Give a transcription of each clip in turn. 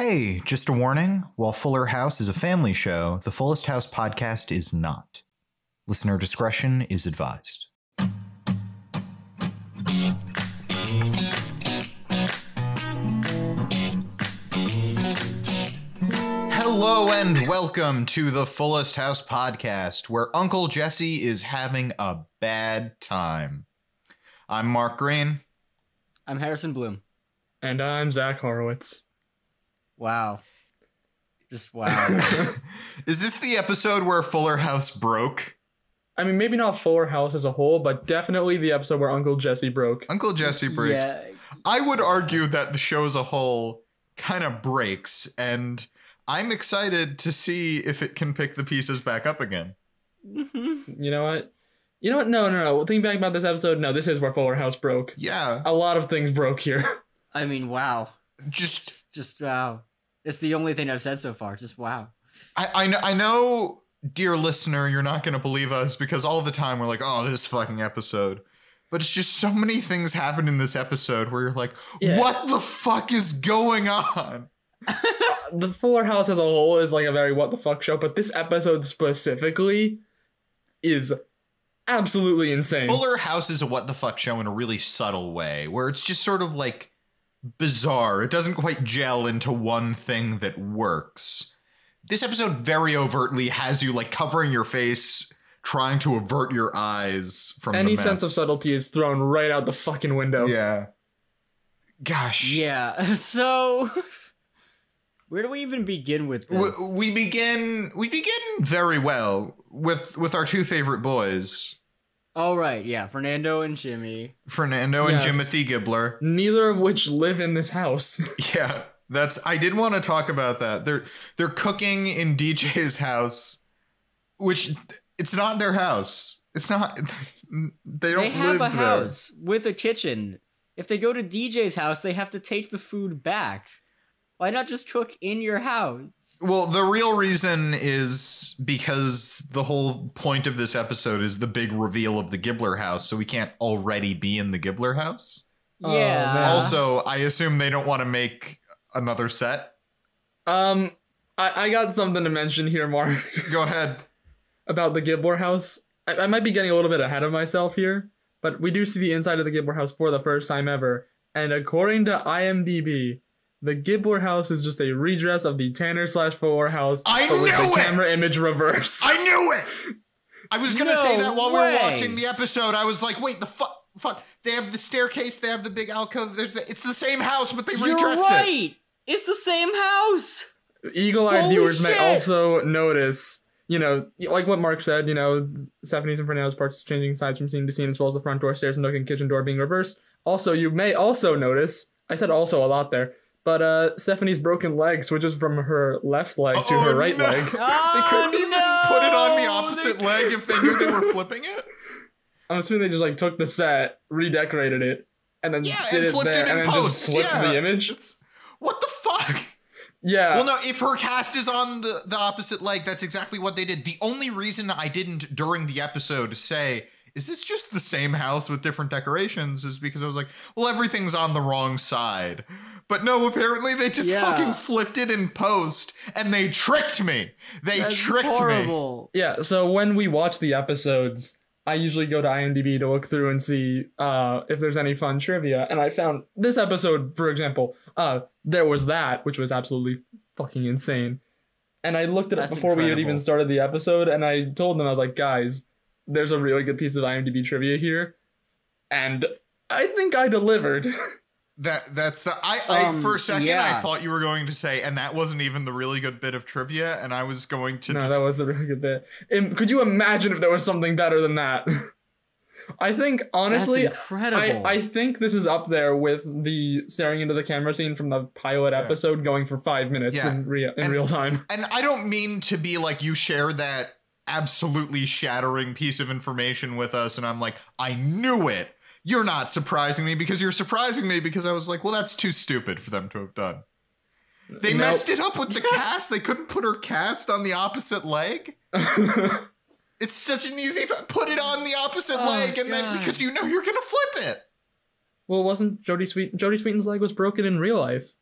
Hey, just a warning. While Fuller House is a family show, the Fullest House podcast is not. Listener discretion is advised. Hello and welcome to the Fullest House podcast, where Uncle Jesse is having a bad time. I'm Mark Greene. I'm Harrison Bloom. And I'm Zach Horowitz. Wow. Just wow. Is this the episode where Fuller House broke? I mean, maybe not Fuller House as a whole, but definitely the episode where Uncle Jesse broke. Uncle Jesse breaks. Yeah. I would argue that the show as a whole kind of breaks, and I'm excited to see if it can pick the pieces back up again. You know what? No. Thinking back about this episode, no, this is where Fuller House broke. Yeah. A lot of things broke here. I mean, wow. Just wow. It's the only thing I've said so far. Just wow. I know, dear listener, you're not going to believe us because all the time we're like, oh, this fucking episode. But it's just so many things happen in this episode where you're like, What the fuck is going on? The Fuller House as a whole is like a very what the fuck show, but this episode specifically is absolutely insane. Fuller House is a what the fuck show in a really subtle way, where it's just sort of like bizarre. It doesn't quite gel into one thing that works. This episode very overtly has you like covering your face, trying to avert your eyes from any the mess. sense of subtlety is thrown right out the fucking window. Yeah. Gosh. Yeah. So where do we even begin with this? We begin very well with our two favorite boys. Oh, right. Yeah. Fernando and Jimmy. Fernando and Jimothy Gibbler. Neither of which live in this house. Yeah. I did want to talk about that. They're cooking in DJ's house, which it's not their house. It's not. They have a there. house with a kitchen. If they go to DJ's house, they have to take the food back. Why not just cook in your house? Well, the real reason is because the whole point of this episode is the big reveal of the Gibbler house, so we can't already be in the Gibbler house. Yeah. Also, I assume they don't want to make another set. I got something to mention here, Mark. Go ahead. About the Gibbler house. I might be getting a little bit ahead of myself here, but we do see the inside of the Gibbler house for the first time ever. And according to IMDb, the Gibbler house is just a redress of the Tanner/Fuller house, but with the camera image reverse. I knew it! I was going to say that while we were watching the episode. I was like, wait, the fuck. They have the staircase, they have the big alcove. It's the same house, but they redressed You're right! It's the same house! Eagle-eyed viewers may also notice, like what Mark said, Stephanie's and Fernando's parts changing sides from scene to scene, as well as the front door, stairs, and nook and kitchen door being reversed. Also, you may also notice, I said also a lot there, but Stephanie's broken leg switches from her left leg to her right leg. They couldn't even put it on the opposite leg if they knew they were flipping it. I'm assuming they just took the set, redecorated it, and then did and it flipped there, it in and then post. just flipped the image. What the fuck? Yeah. Well, no, if her cast is on the opposite leg, that's exactly what they did. The only reason I didn't, during the episode, say, is this just the same house with different decorations, is because I was like, well, everything's on the wrong side. But no, apparently they just fucking flipped it in post, and they tricked me. That's horrible. Me. Yeah, so when we watch the episodes, I usually go to IMDb to look through and see if there's any fun trivia, and I found this episode, for example, there was that, which was absolutely fucking insane. And I looked it up before we had even started the episode, and I told them, I was like, guys, there's a really good piece of IMDb trivia here, and I think I delivered. That's the I for a second I thought you were going to say, and that wasn't even the really good bit of trivia, and I was going to that was the really good bit. Could you imagine if there was something better than that? I think honestly, that's incredible. I think this is up there with the staring into the camera scene from the pilot episode going for 5 minutes in real time. And I don't mean to be like, you share that absolutely shattering piece of information with us, and I'm like, I knew it. You're not surprising me because you're surprising me because I was like, well, that's too stupid for them to have done. They messed it up with the cast. They couldn't put her cast on the opposite leg. It's such an easy, put it on the opposite leg, and then because you know you're going to flip it. Well, wasn't Jodie Sweeten's leg was broken in real life?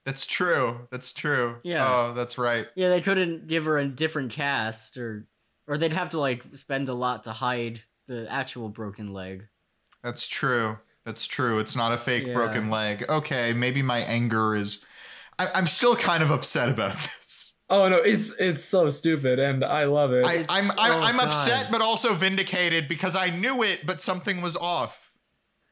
That's true. That's true. Yeah. Oh, that's right. Yeah, they couldn't give her a different cast, or they'd have to like spend a lot to hide the actual broken leg. That's true. That's true. It's not a fake Yeah. broken leg. Okay, maybe my anger is. I'm still kind of upset about this. Oh no, it's so stupid, and I love it. I'm God. upset, but also vindicated because I knew it, but something was off.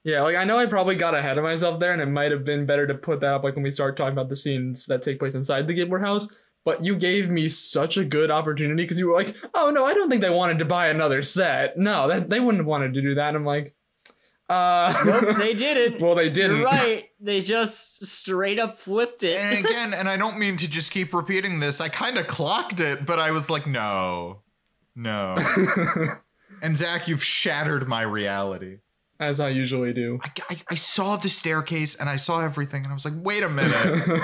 Yeah, like I know I probably got ahead of myself there, and it might have been better to put that up like when we start talking about the scenes that take place inside the Gibbler house. But you gave me such a good opportunity because you were like, "Oh no, I don't think they wanted to buy another set. No, they wouldn't have wanted to do that." And I'm like, Nope, they didn't. Well, they didn't. You're right. They just straight up flipped it. And again, and I don't mean to just keep repeating this, I kind of clocked it, but I was like, no. And Zach, you've shattered my reality. As I usually do. I saw the staircase and I saw everything and I was like, wait a minute.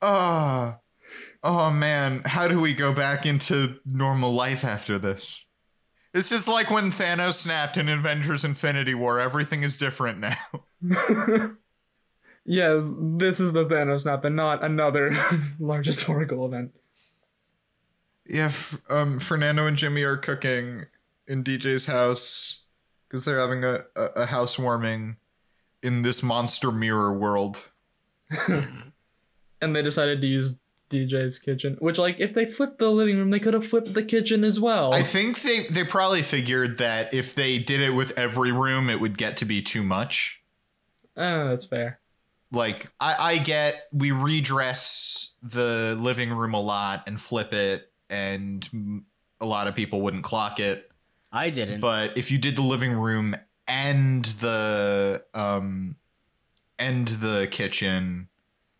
Oh man, how do we go back into normal life after this? This is like when Thanos snapped in Avengers Infinity War. Everything is different now. Yes, this is the Thanos snap and not another large historical event. Yeah, Fernando and Jimmy are cooking in DJ's house because they're having a housewarming in this monster mirror world. And they decided to use DJ's kitchen, which, like, if they flipped the living room, they could have flipped the kitchen as well. I think they probably figured that if they did it with every room, it would get to be too much. That's fair. Like, I get we redress the living room a lot and flip it, and a lot of people wouldn't clock it. I didn't. But if you did the living room and the kitchen,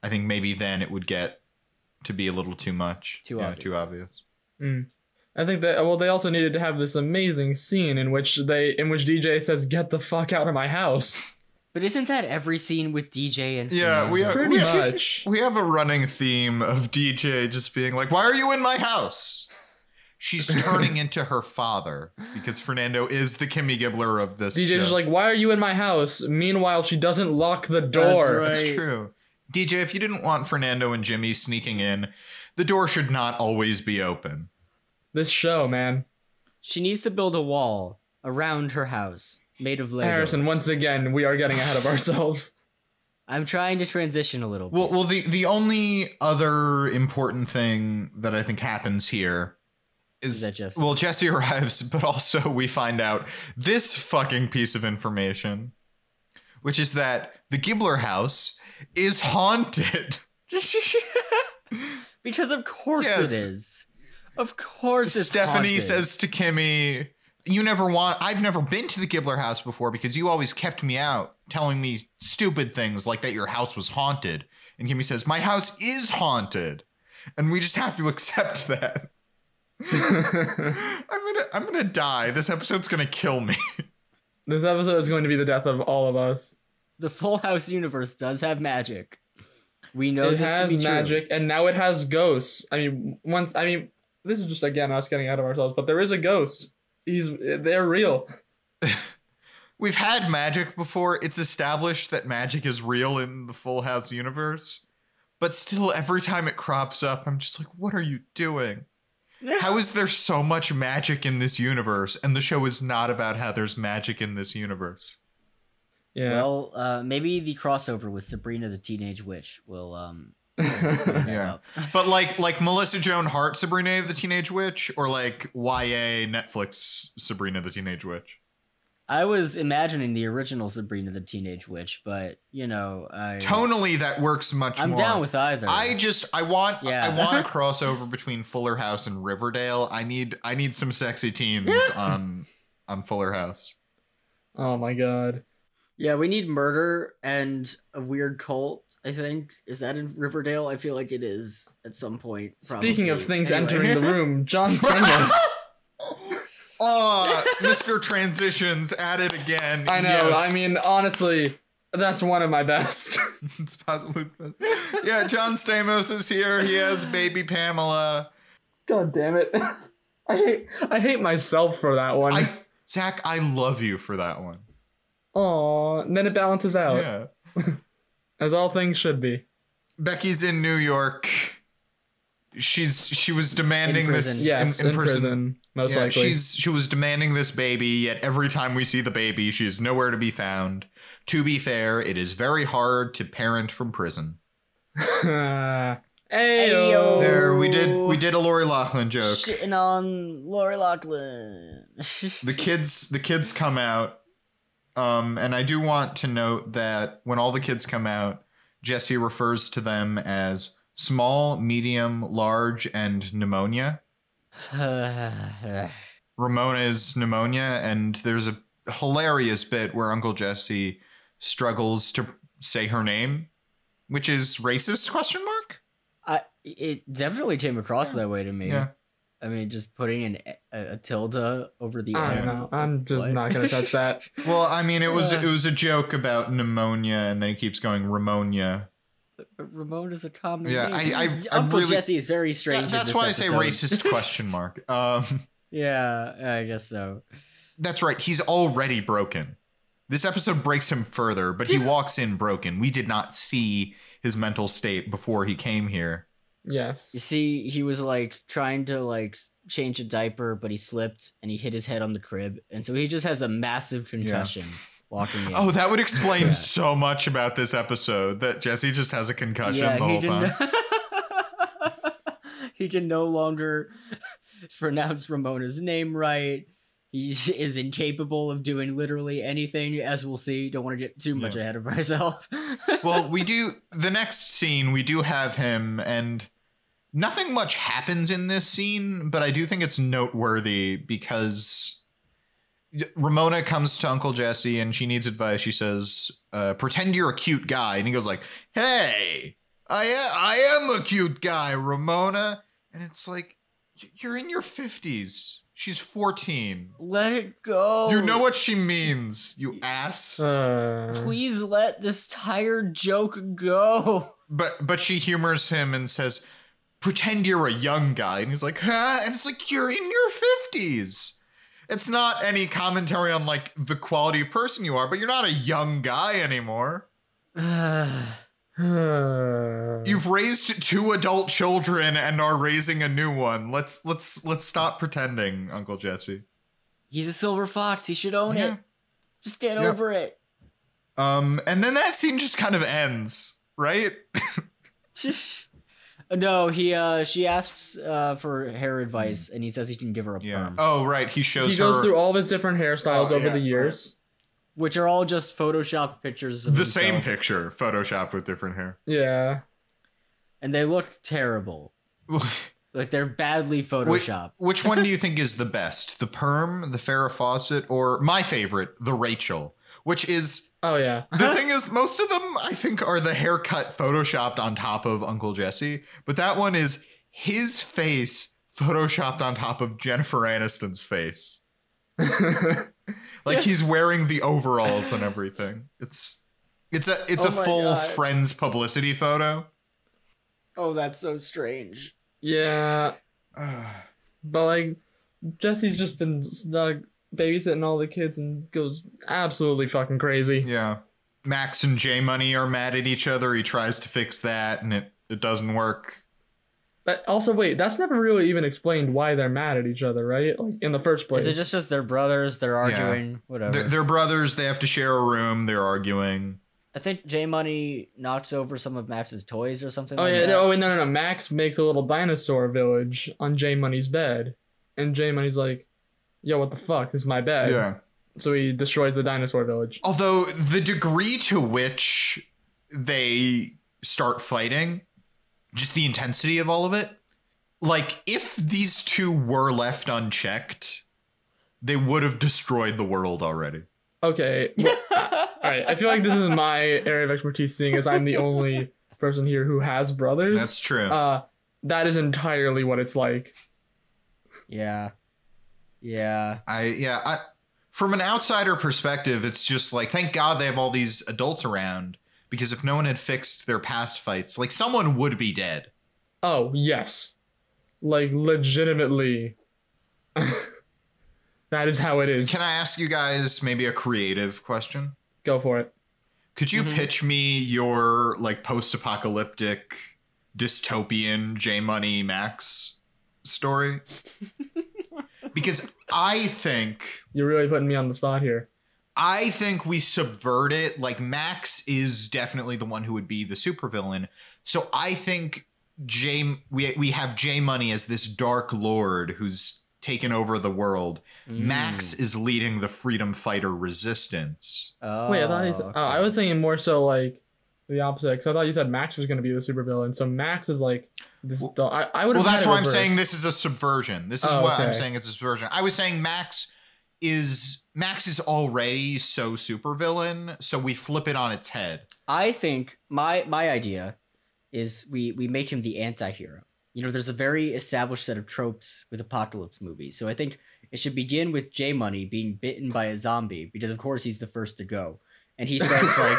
I think maybe then it would get to be a little too much. Too obvious. I think that, well, they also needed to have this amazing scene in which DJ says, "Get the fuck out of my house." But isn't that every scene with DJ and Yeah, we have Pretty much. We have a running theme of DJ just being like, "Why are you in my house?" She's turning into her father because Fernando is the Kimmy Gibbler of this DJ's show. just like, "Why are you in my house?" Meanwhile, she doesn't lock the door. That's right. That's true. DJ, if you didn't want Fernando and Jimmy sneaking in, the door should not always be open. This show, man. She needs to build a wall around her house made of Legos. Harrison, once again, we are getting ahead of ourselves. I'm trying to transition a little bit. Well, the only other important thing that I think happens here is that Jesse? Well, Jesse arrives, but also we find out this fucking piece of information, which is that the Gibbler house is haunted. Because of course Yes. it is. Of course it's Stephanie haunted. says to Kimmy, I've never been to the Gibbler house before because you always kept me out, telling me stupid things like that your house was haunted. And Kimmy says, my house is haunted. And we just have to accept that. I'm gonna die. This episode's gonna kill me. This episode is going to be the death of all of us. The Full House universe does have magic. We know It this has to be magic, and now it has ghosts. This is just, again, us getting out of ourselves, but there is a ghost. They're real. We've had magic before. It's established that magic is real in the Full House universe. But still, every time it crops up, I'm just like, what are you doing? How is there so much magic in this universe? And the show is not about how there's magic in this universe. Yeah. Well, maybe the crossover with Sabrina the Teenage Witch will Yeah. But like Melissa Joan Hart Sabrina the Teenage Witch, or like YA Netflix Sabrina the Teenage Witch? I was imagining the original Sabrina the Teenage Witch, but Tonally that works much more. I'm down with either. I want Yeah. a crossover between Fuller House and Riverdale. I need some sexy teens on Fuller House. Oh my god. Yeah, we need murder and a weird cult, I think. Is that in Riverdale? I feel like it is at some point. Speaking of probably. things Anyway. entering the room, John Stamos. Oh, Mr. Transitions at it again. I know. Yes. I mean, honestly, that's one of my best. It's possibly the best. Yeah, John Stamos is here. He has baby Pamela. God damn it. I hate myself for that one. Zach, I love you for that one. Aw, and then it balances out. Yeah. As all things should be. Becky's in New York. She was demanding In this prison. Yes, in prison, most likely. She was demanding this baby, yet every time we see the baby, she is nowhere to be found. To be fair, it is very hard to parent from prison. Ayo. There, we did a Lori Loughlin joke. Shitting on Lori Loughlin. The kids come out, and I do want to note that when all the kids come out, Jesse refers to them as small, medium, large, and pneumonia. Ramona is pneumonia, and there's a hilarious bit where Uncle Jesse struggles to say her name, which is racist, question mark? It definitely came across that way to me. Yeah. I mean, just putting a tilde over the I M. don't know. I'm just not going to touch that. Well, I mean, it was a joke about pneumonia, and then he keeps going Ramonia. Ramon is a common Yeah, name. I Uncle really, Jesse is very strange. That's why I say racist question mark. Yeah, I guess so. That's right. He's already broken. This episode breaks him further, but he walks in broken. We did not see his mental state before he came here. Yes. You see, he was like trying to like change a diaper, but he slipped and he hit his head on the crib, and so he just has a massive concussion walking in. Oh, that would explain so much about this episode, that Jesse just has a concussion the whole time. He can no longer pronounce Ramona's name right. He is incapable of doing literally anything, as we'll see. Don't want to get too much ahead of myself. Well, the next scene, we do have him, and nothing much happens in this scene, but I do think it's noteworthy because Ramona comes to Uncle Jesse and she needs advice. She says, pretend you're a cute guy. And he goes like, hey, I am a cute guy, Ramona. And it's like, you're in your 50s. She's 14. Let it go. You know what she means, you ass. Please let this tired joke go. But she humors him and says, pretend you're a young guy. And he's like, huh? And it's like, you're in your 50s. It's not any commentary on like the quality of person you are, but you're not a young guy anymore. You've raised 2 adult children and are raising a new one. Let's stop pretending, Uncle Jesse. He's a silver fox. He should own it. Just get over it. And then that scene just kind of ends, right? No, she asks for hair advice, and he says he can give her a perm. Oh, right. He goes through all of his different hairstyles over the years. Which are all just Photoshop pictures of the himself. same picture, Photoshopped with different hair. Yeah. And they look terrible. Like they're badly Photoshopped. Which one do you think is the best? The perm, the Farrah Fawcett, or my favorite, the Rachel? Which is... Oh, yeah. The thing is, most of them, I think, are the haircut Photoshopped on top of Uncle Jesse. But that one is his face Photoshopped on top of Jennifer Aniston's face. Like he's wearing the overalls and everything. It's a full Friends publicity photo. Oh, that's so strange. Yeah. But like Jesse's just been babysitting all the kids and goes absolutely fucking crazy. Yeah. Max and J Money are mad at each other. He tries to fix that and it doesn't work. But also, wait, that's never really even explained why they're mad at each other, right? Like in the first place. Is it just they're brothers? They're arguing, whatever. They're brothers. They have to share a room. They're arguing. I think J Money knocks over some of Max's toys or something. Oh like yeah, that. no. Max makes a little dinosaur village on J Money's bed, and J Money's like, "Yo, what the fuck? This is my bed." Yeah. So he destroys the dinosaur village. Although the degree to which they start fighting, just the intensity of all of it, like if these two were left unchecked, they would have destroyed the world already. Okay. Well, all right. I feel like this is my area of expertise, seeing as I'm the only person here who has brothers. That's true. That is entirely what it's like. Yeah. From an outsider perspective, it's just like, thank God they have all these adults around, because if no one had fixed their past fights, like someone would be dead. Oh, yes. Like legitimately. That is how it is. Can I ask you guys maybe a creative question? Go for it. Could you pitch me your like post-apocalyptic dystopian J Money Max story? Because I think You're really putting me on the spot here. I think we subvert it. Like Max is definitely the one who would be the supervillain. So I think we have J Money as this dark lord who's taken over the world. Max is leading the freedom fighter resistance. Oh, Wait, I thought okay. I was thinking more so like the opposite, because I thought you said Max was going to be the supervillain. So Max is like this. I would. Well, that's why I'm saying this is a subversion. This is what I'm saying. It's a subversion. I was saying Max is already so supervillain, so we flip it on its head. I think my idea is we make him the anti-hero. You know, there's a very established set of tropes with apocalypse movies. So I think it should begin with J Money being bitten by a zombie, because of course he's the first to go. And he starts like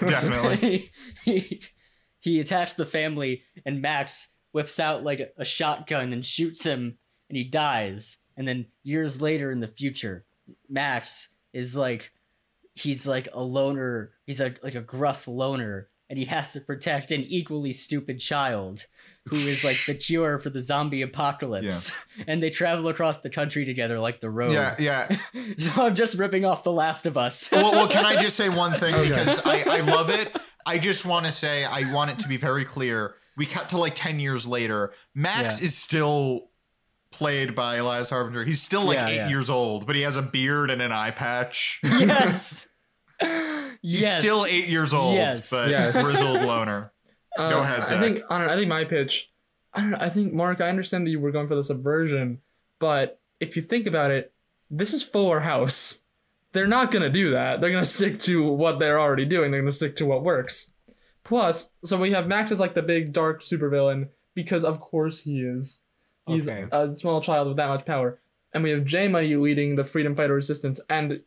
Definitely. He attacks the family, and Max whips out like a shotgun and shoots him, and he dies. And then years later in the future, Max is like, he's like a loner. He's like a gruff loner, and he has to protect an equally stupid child who is like the cure for the zombie apocalypse. Yeah. And they travel across the country together like the road. Yeah. So I'm just ripping off The Last of Us. well, can I just say one thing? Okay. Because I love it. I just want to say, I want it to be very clear. We cut to like 10 years later. Max is still played by Elias Harbinger. He's still like 8 years old, but he has a beard and an eye patch. Yes. He's still 8 years old, but grizzled loner. Go ahead, Zach. I think my pitch. I think, Mark, I understand that you were going for the subversion, but if you think about it, this is Fuller House. They're not gonna do that. They're gonna stick to what they're already doing. They're gonna stick to what works. Plus, so we have Max as like the big dark supervillain, because of course he is. He's a small child with that much power. And we have J Money leading the freedom fighter resistance, and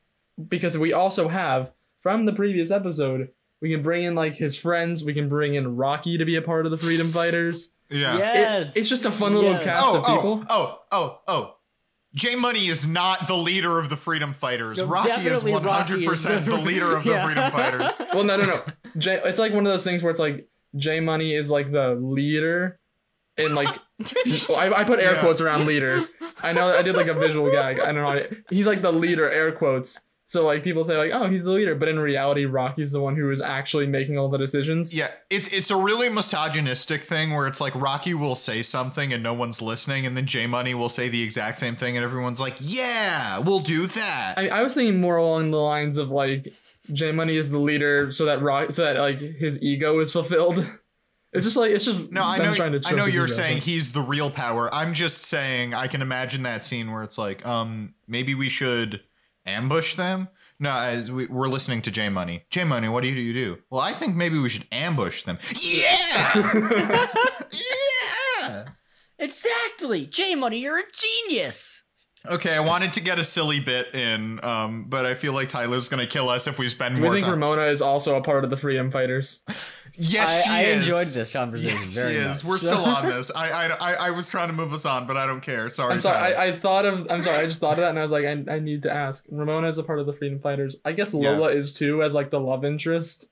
because we also have, from the previous episode, we can bring in like his friends. We can bring in Rocky to be a part of the freedom fighters. Yeah. Yes. It's just a fun little cast of people. J Money is not the leader of the freedom fighters. No, Rocky is 100% the leader of the freedom fighters. Well, no. It's like one of those things where it's like J Money is like the leader. And like, I put air quotes around leader. I know I did like a visual gag. I don't know. He's like the leader, air quotes. So like people say like, oh, he's the leader, but in reality, Rocky's the one who is actually making all the decisions. Yeah, it's a really misogynistic thing where it's like Rocky will say something and no one's listening, and then J Money will say the exact same thing and everyone's like, yeah, we'll do that. I was thinking more along the lines of like J Money is the leader so that like his ego is fulfilled. It's just no. I know you're saying he's the real power. I'm just saying I can imagine that scene where it's like, maybe we should ambush them. No, as we're listening to J Money. J Money, what do you do? Well, I think maybe we should ambush them. Yeah, yeah, exactly. J Money, you're a genius. Okay, I wanted to get a silly bit in, but I feel like Tyler's gonna kill us if we spend more time. I think Ramona is also a part of the freedom fighters. Yes, she is. I enjoyed this conversation very much. We're still on this. I was trying to move us on, but I don't care. Sorry. I'm sorry. I just thought of that, and I was like, I need to ask. Ramona is a part of the freedom fighters. I guess Lola is too, as like the love interest,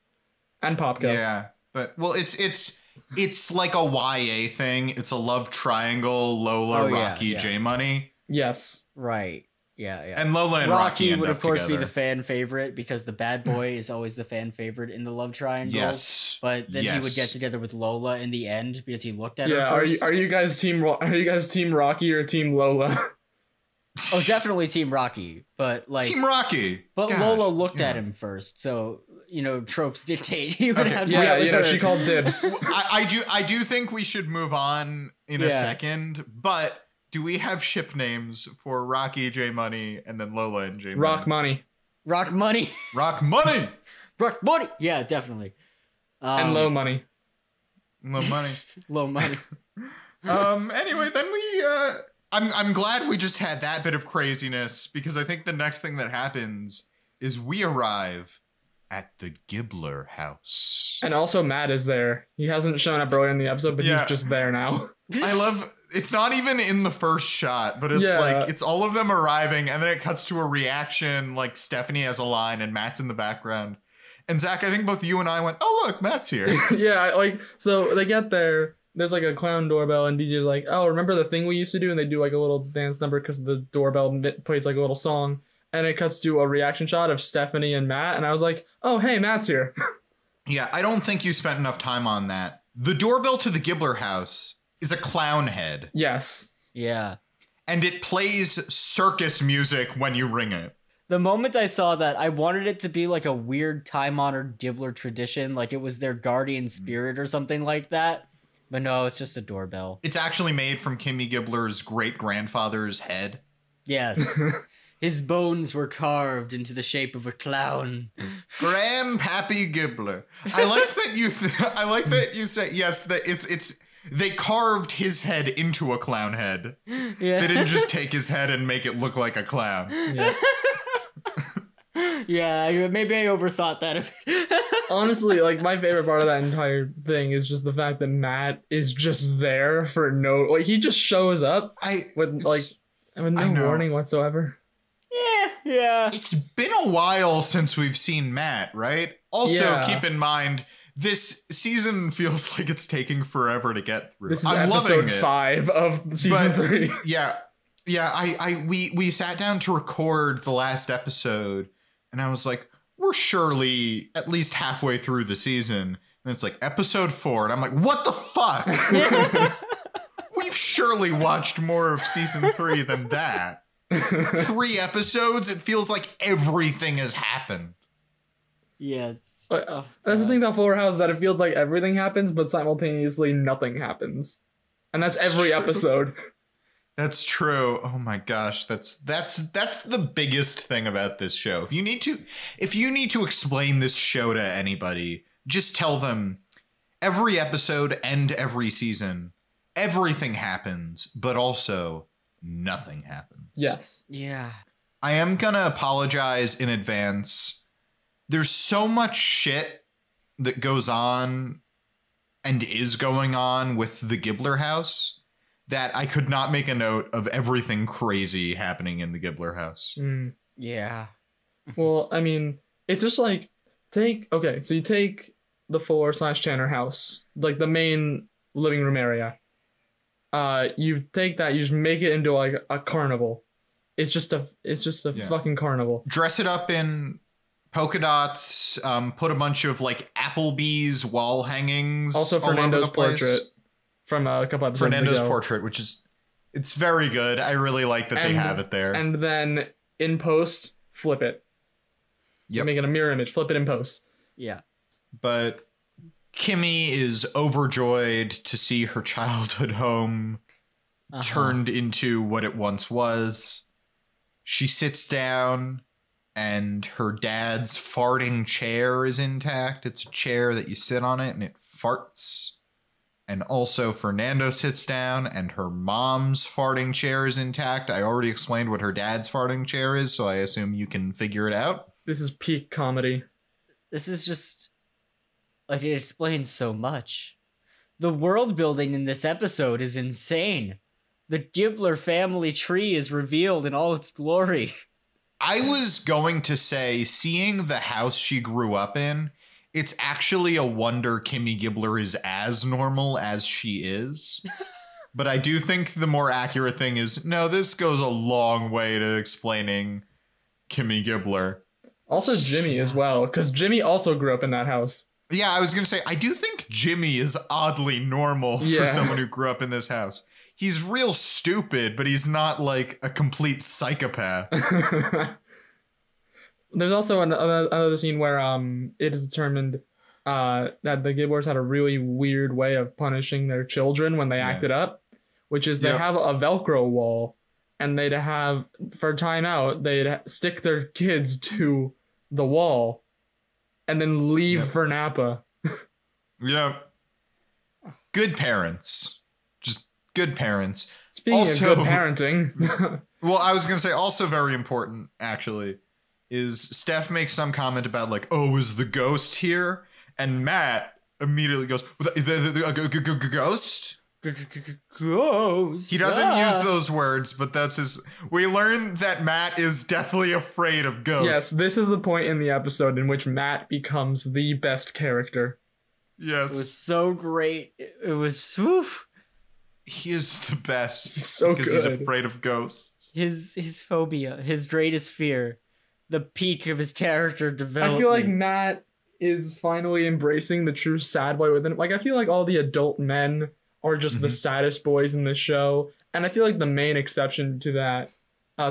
and Popko. Yeah, but well, it's like a YA thing. It's a love triangle. Lola, Rocky, J Money. Yes. Right. Yeah. And Lola and Rocky would of course be the fan favorite, because the bad boy is always the fan favorite in the love triangle. Yes. But then he would get together with Lola in the end because he looked at her first. Are you guys team Rocky or team Lola? Oh, definitely team Rocky, but like team Rocky. But God, Lola looked at him first, so tropes dictate he would have to get with her. She called dibs. I do think we should move on in a second, but do we have ship names for Rocky, J Money, and then Lola and J Money? Rock Money. Rock Money. Rock Money. Yeah, definitely. And Low Money. Low Money. Low Money. Anyway, then I'm glad we just had that bit of craziness, because I think the next thing that happens is we arrive at the Gibbler house. And also Matt is there. He hasn't shown up earlier in the episode, but he's just there now. I love, it's not even in the first shot, but it's like, it's all of them arriving, and then it cuts to a reaction, like Stephanie has a line and Matt's in the background. And Zach, I think both you and I went, oh look, Matt's here. Yeah, like, so they get there, there's like a clown doorbell, and DJ's like, oh, remember the thing we used to do? And they do like a little dance number because the doorbell plays like a little song. And it cuts to a reaction shot of Stephanie and Matt, and I was like, oh, hey, Matt's here. Yeah, I don't think you spent enough time on that. The doorbell to the Gibbler house is a clown head. Yes. Yeah. And it plays circus music when you ring it. The moment I saw that, I wanted it to be like a weird time-honored Gibbler tradition, like it was their guardian spirit or something like that. But no, it's just a doorbell. It's actually made from Kimmy Gibbler's great-grandfather's head. Yes. His bones were carved into the shape of a clown. Grandpappy Gibbler. I like that you. I like that you say yes. That it's. They carved his head into a clown head. Yeah. They didn't just take his head and make it look like a clown. Yeah. Yeah, maybe I overthought that a bit. Honestly, like, my favorite part of that entire thing is just the fact that Matt is just there for no... Like, he just shows up with no warning whatsoever. Yeah. It's been a while since we've seen Matt, right? Also, keep in mind, this season feels like it's taking forever to get through. This is I'm episode loving it. 5 of season 3. Yeah. We sat down to record the last episode, and I was like, we're surely at least halfway through the season. And it's like episode 4, and I'm like, what the fuck? We've surely watched more of season 3 than that. 3 episodes, it feels like everything has happened. Yes. That's the thing about Fuller House, is that it feels like everything happens, but simultaneously nothing happens. And that's every episode. That's true. Oh my gosh, that's the biggest thing about this show. If you need to explain this show to anybody, just tell them every episode and every season, everything happens, but also nothing happens. Yes. Yeah. I am gonna apologize in advance. There's so much shit that goes on and is going on with the Gibbler house that I could not make a note of everything crazy happening in the Gibbler house. Yeah. Well, I mean, it's just like, so you take the Fuller/Tanner house, like the main living room area. You take that, you just make it into like a carnival. It's just a fucking carnival. Dress it up in polka dots, put a bunch of like Applebee's wall hangings. Also Fernando's portrait from a couple episodes Fernando's ago. portrait, it's very good. I really like that they have it there. And then in post, flip it. Yep. Make it a mirror image, flip it in post. Yeah. But Kimmy is overjoyed to see her childhood home turned into what it once was. She sits down, and her dad's farting chair is intact. It's a chair that you sit on it, and it farts. And also Fernando sits down, and her mom's farting chair is intact. I already explained what her dad's farting chair is, so I assume you can figure it out. This is peak comedy. This is just... like, it explains so much. The world building in this episode is insane. The Gibbler family tree is revealed in all its glory. I was going to say, seeing the house she grew up in, it's actually a wonder Kimmy Gibbler is as normal as she is. But I do think the more accurate thing is, no, this goes a long way to explaining Kimmy Gibbler. Also Jimmy as well, because Jimmy also grew up in that house. Yeah, I was going to say, I do think Jimmy is oddly normal for someone who grew up in this house. He's real stupid, but he's not like a complete psychopath. There's also another scene where it is determined that the Gibblers had a really weird way of punishing their children when they acted up, which is they have a Velcro wall, and they'd have, for timeout, they'd stick their kids to the wall and then leave for Napa. Yep. Good parents. Just good parents. Speaking of good parenting. Well, I was going to say also very important, actually, is Steph makes some comment about like, oh, is the ghost here? And Matt immediately goes, the ghost? Ghost. He doesn't use those words, but that's his. We learn that Matt is deathly afraid of ghosts. Yes, this is the point in the episode in which Matt becomes the best character. Yes. It was so great. It was. Woof. He is the best. He's so because good. He's afraid of ghosts. His phobia, his greatest fear, the peak of his character development. I feel like Matt is finally embracing the true sad boy within him. Like, I feel like all the adult men are just the saddest boys in this show. And I feel like the main exception to that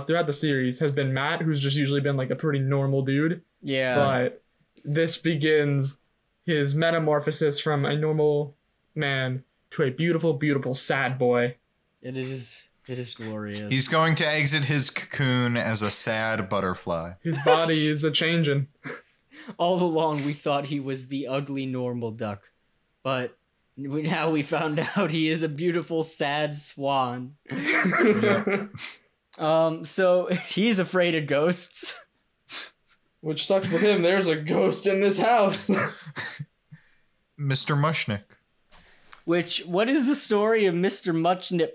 throughout the series has been Matt, who's just usually been like a pretty normal dude. Yeah. But this begins his metamorphosis from a normal man to a beautiful, beautiful sad boy. It is glorious. He's going to exit his cocoon as a sad butterfly. His body is a changing. All along we thought he was the ugly normal duck, but now we found out he is a beautiful sad swan. So he's afraid of ghosts. Which sucks for him. There's a ghost in this house. Mr. Mushnick. What is the story of Mr. Muchnip?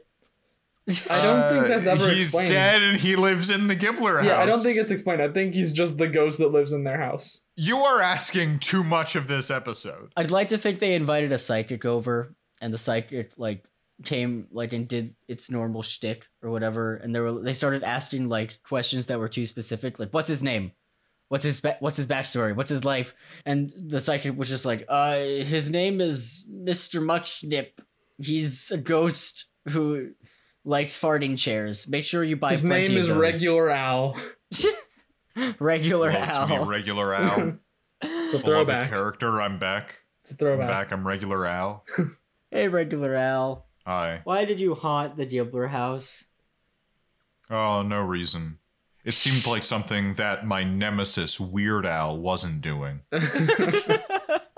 I don't think that's ever He's explained. dead and he lives in the Gibbler house. Yeah, I don't think it's explained. I think he's just the ghost that lives in their house. You are asking too much of this episode. I'd like to think they invited a psychic over, and the psychic came and did its normal shtick or whatever, and they started asking questions that were too specific, like what's his name, what's his backstory, what's his life, and the psychic was just like, his name is Mr. Muchnip. He's a ghost who likes farting chairs. Make sure you buy. His plenty name of is those. Regular Al. Regular Well, it's me, Al. Regular Al. It's a Beloved throwback. character, I'm back. It's a throwback. I'm back, I'm Regular Al. Hey, Regular Al. Hi. Why did you haunt the Gibbler house? Oh, no reason. It seemed like something that my nemesis, Weird Al, wasn't doing.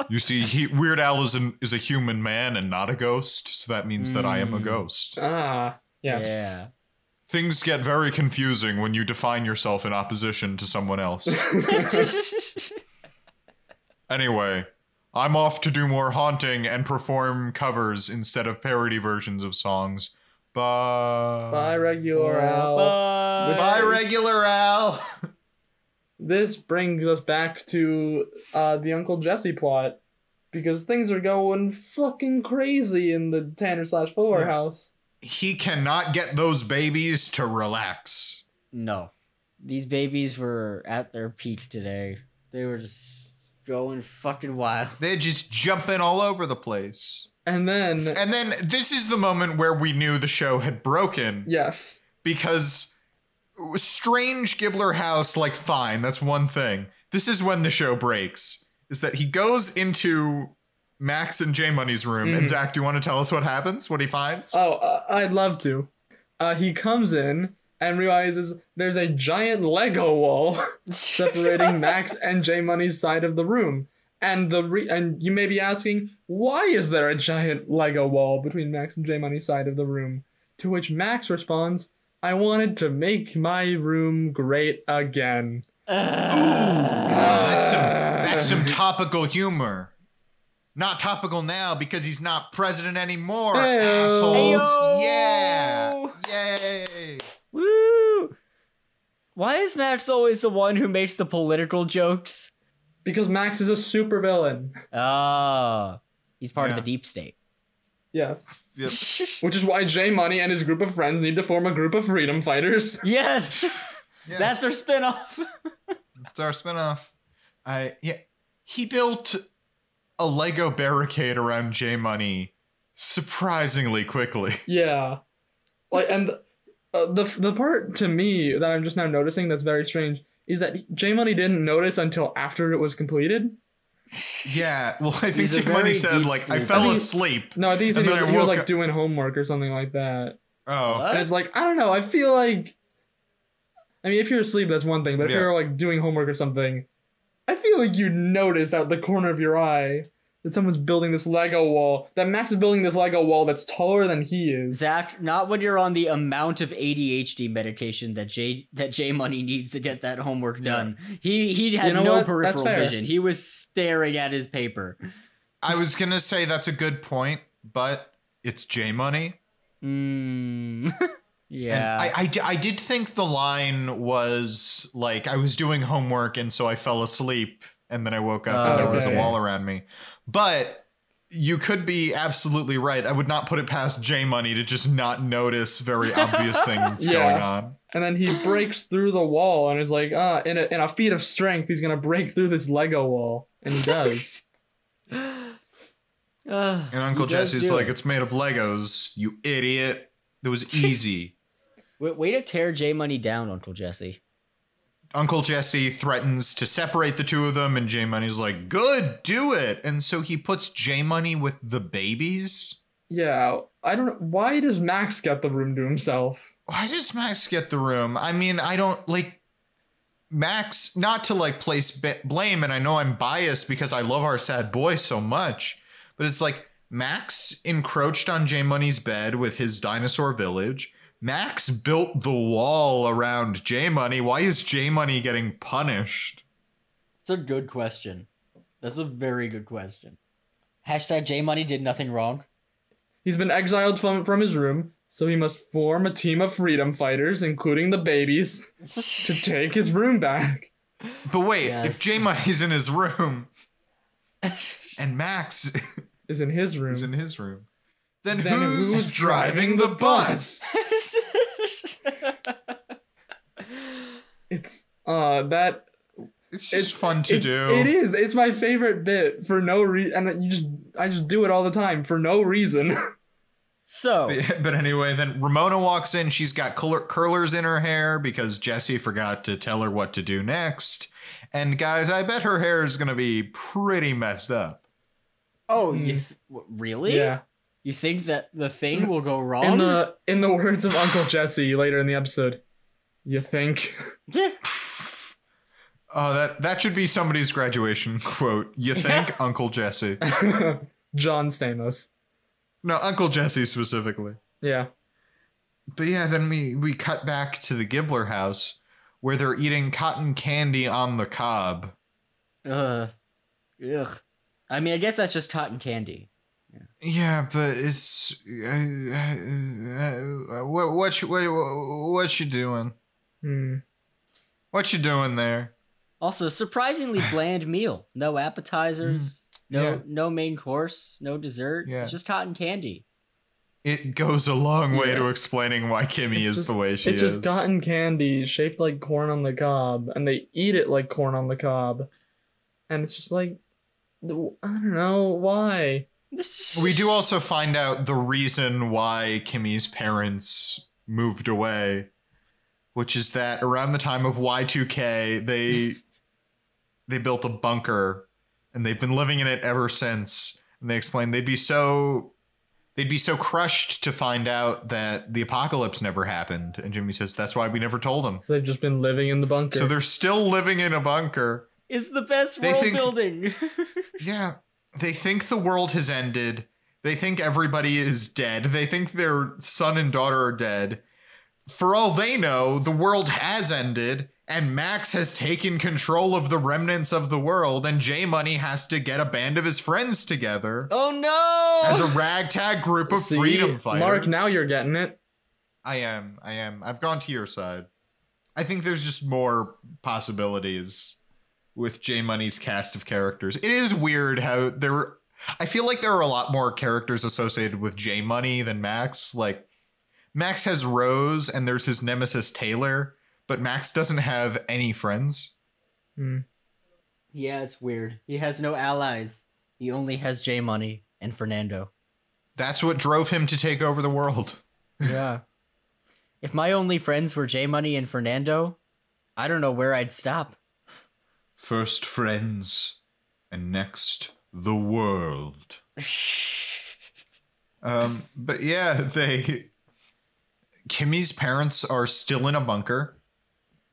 You see, Weird Al is a human man and not a ghost, so that means that I am a ghost. Ah, yes. Yeah. Things get very confusing when you define yourself in opposition to someone else. Anyway, I'm off to do more haunting and perform covers instead of parody versions of songs. Bye. Bye, Regular Al. Bye. Bye, Regular Al. This brings us back to the Uncle Jesse plot, because things are going fucking crazy in the Tanner/Fuller house. He cannot get those babies to relax. No. These babies were at their peak today. They were just going fucking wild. They're just jumping all over the place. And then this is the moment where we knew the show had broken. yes. Because strange Gibbler house, fine, that's one thing. This is when the show breaks. Is that he goes into Max and J Money's room. And Zach, do you want to tell us what happens? What he finds? Oh, I'd love to. He comes in and realizes there's a giant Lego wall separating Max and J Money's side of the room. And and you may be asking, why is there a giant Lego wall between Max and J Money's side of the room? To which Max responds, I wanted to make my room great again. That's some topical humor. Not topical now because he's not president anymore, Hey-o. assholes. Hey-o. Yeah. Yay. Woo! Why is Max always the one who makes the political jokes? Because Max is a supervillain. Oh. He's part of Yeah. the deep state. Yes. Yep. Which is why J Money and his group of friends need to form a group of freedom fighters. Yes! Yes. That's our spinoff. It's our spinoff. He built a Lego barricade around J Money surprisingly quickly. Yeah. And the part to me that I'm just now noticing that's very strange is that J Money didn't notice until after it was completed. Yeah, well, I think He's a J Money very said, deep I sleeper. fell asleep. No, I think he said And he was, then I he was woke up- doing homework or something like that. Oh. What? And it's I don't know, I feel like, I mean, if you're asleep, that's one thing, but if Yeah. you're doing homework or something, I feel like you notice out the corner of your eye that someone's building this Lego wall. That Max is building this Lego wall that's taller than he is. Zach, not when you're on the amount of ADHD medication that J Money needs to get that homework done. He had no peripheral vision. He was staring at his paper. I was gonna say that's a good point, but it's J Money. Yeah. And I did think the line was like I was doing homework and so I fell asleep and then I woke up and there was a wall around me. But you could be absolutely right. I would not put it past J Money to just not notice very obvious things going on. And then he breaks through the wall and is like, in a feat of strength, he's gonna break through this Lego wall, and he does. And Uncle Jesse's like, it's made of Legos, you idiot. It was easy. Way to tear J Money down, Uncle Jesse. Uncle Jesse threatens to separate the two of them, and J Money's like, good, do it. And so he puts J Money with the babies. Yeah, I don't know. Why does Max get the room to himself? Why does Max get the room? I mean, I don't like Max, not to like place blame, and I know I'm biased because I love our sad boy so much, but it's like Max encroached on J Money's bed with his dinosaur village. Max built the wall around J Money. Why is J Money getting punished? It's a good question. That's a very good question. Hashtag J Money did nothing wrong. He's been exiled from his room, so he must form a team of freedom fighters, including the babies, to take his room back. But wait, if J Money's in his room and Max is in his room, then who's driving the bus? It's that. It's just fun to do. It is. It's my favorite bit for no reason, and I just do it all the time for no reason. So, but anyway, then Ramona walks in. She's got curlers in her hair because Jesse forgot to tell her what to do next. And guys, I bet her hair is gonna be pretty messed up. Oh, really? Yeah. You think that the thing will go wrong? In the words of Uncle Jesse later in the episode, you think? Oh, that should be somebody's graduation quote. You think, Uncle Jesse? John Stamos. No, Uncle Jesse specifically. Yeah. But yeah, then we cut back to the Gibbler house where they're eating cotton candy on the cob. Ugh. I mean, I guess that's just cotton candy. Yeah, but it's what you doing? What you doing there? Also, surprisingly bland meal. No appetizers, no main course, no dessert. Yeah. It's just cotton candy. It goes a long way to explaining why Kimmy is the way she is. It's just cotton candy shaped like corn on the cob, and they eat it like corn on the cob. And it's just like, I don't know, why? We do also find out the reason why Kimmy's parents moved away, which is that around the time of Y2K, they built a bunker, and they've been living in it ever since. And they explain they'd be so crushed to find out that the apocalypse never happened. And Jimmy says that's why we never told them. So they've just been living in the bunker. So they're still living in a bunker. It's the best world building. Yeah. They think the world has ended. They think everybody is dead. They think their son and daughter are dead. For all they know, the world has ended, and Max has taken control of the remnants of the world, and J Money has to get a band of his friends together. Oh no! As a ragtag group of freedom fighters. Mark, now you're getting it. I am. I've gone to your side. I think there's just more possibilities with J Money's cast of characters. It is weird how I feel like there are a lot more characters associated with J Money than Max. Like, Max has Rose and there's his nemesis Taylor, but Max doesn't have any friends. Yeah, it's weird. He has no allies. He only has J Money and Fernando. That's what drove him to take over the world. Yeah. If my only friends were J Money and Fernando, I don't know where I'd stop. First friends, and next the world. But yeah, Kimmy's parents are still in a bunker.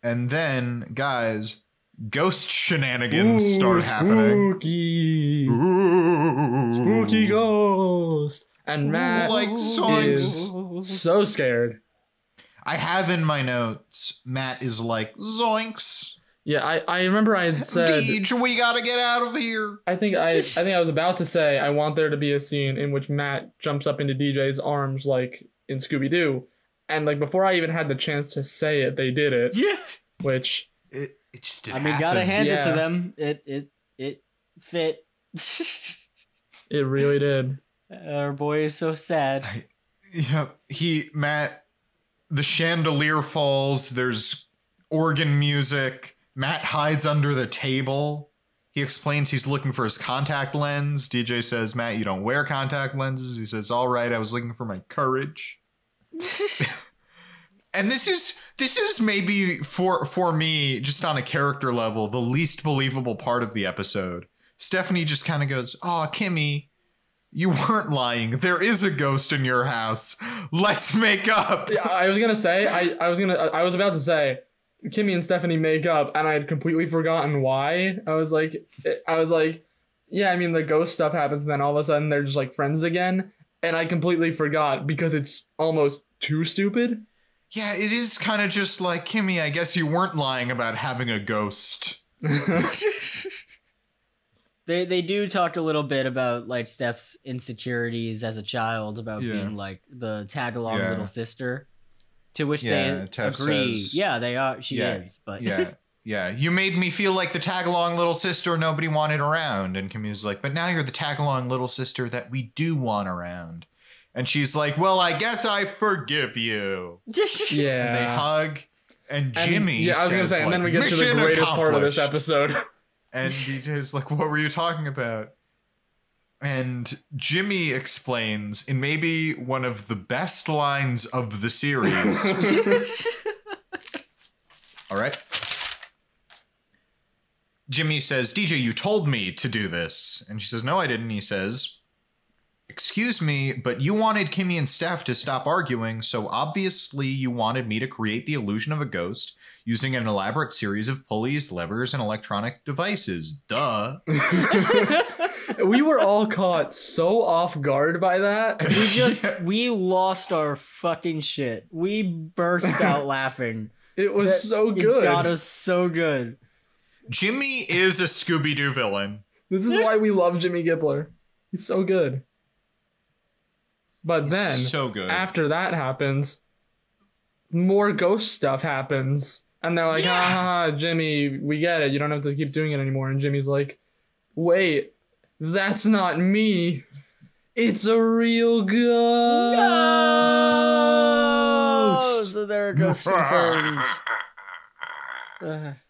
And then, guys, ghost shenanigans start happening. Spooky ghost. And Matt is so scared. I have in my notes, Matt is like, zoinks. Yeah, I remember I had said, Deej, we gotta get out of here. I think I was about to say I want there to be a scene in which Matt jumps up into DJ's arms like in Scooby-Doo. And like before I even had the chance to say it, they did it. Yeah. Which it just didn't I mean, happen. gotta hand it to them. It fit. it really did. Our boy is so sad. Matt, the chandelier falls, there's organ music, Matt hides under the table. He explains he's looking for his contact lens. DJ says, Matt, you don't wear contact lenses. He says, all right, I was looking for my courage. And this is maybe for me, just on a character level, the least believable part of the episode. Stephanie just kind of goes, oh, Kimmy, you weren't lying. There is a ghost in your house. Let's make up. Yeah, I was gonna say, I was about to say, Kimmy and Stephanie make up, and I had completely forgotten why. I was like, yeah, I mean, the ghost stuff happens, and then all of a sudden they're just like friends again, and I completely forgot because it's almost too stupid. Yeah, it is kind of just like, Kimmy, I guess you weren't lying about having a ghost. They do talk a little bit about like Steph's insecurities as a child about being like the tag along little sister, to which they Tef agree. Says, they are. She is, but yeah. You made me feel like the tag along little sister nobody wanted around, and Kimmy's like, but now you're the tag along little sister that we do want around, and she's like, well, I guess I forgive you. Yeah, and they hug, and Jimmy. I was gonna say, and then we get to the greatest part of this episode. And DJ's like, what were you talking about? And Jimmy explains in maybe one of the best lines of the series. All right. Jimmy says, DJ, you told me to do this. And she says, no, I didn't. He says, excuse me, but you wanted Kimmy and Steph to stop arguing, so obviously you wanted me to create the illusion of a ghost using an elaborate series of pulleys, levers, and electronic devices. Duh. We were all caught so off guard by that. We lost our fucking shit. We burst out laughing. It was so good. It got us so good. Jimmy is a Scooby-Doo villain. This is why we love Jimmy Gibbler. He's so good. But then, so good. After that happens, more ghost stuff happens. And they're like, Jimmy, we get it. You don't have to keep doing it anymore. And Jimmy's like, wait, that's not me. It's a real ghost. No! So there are ghosts confirmed.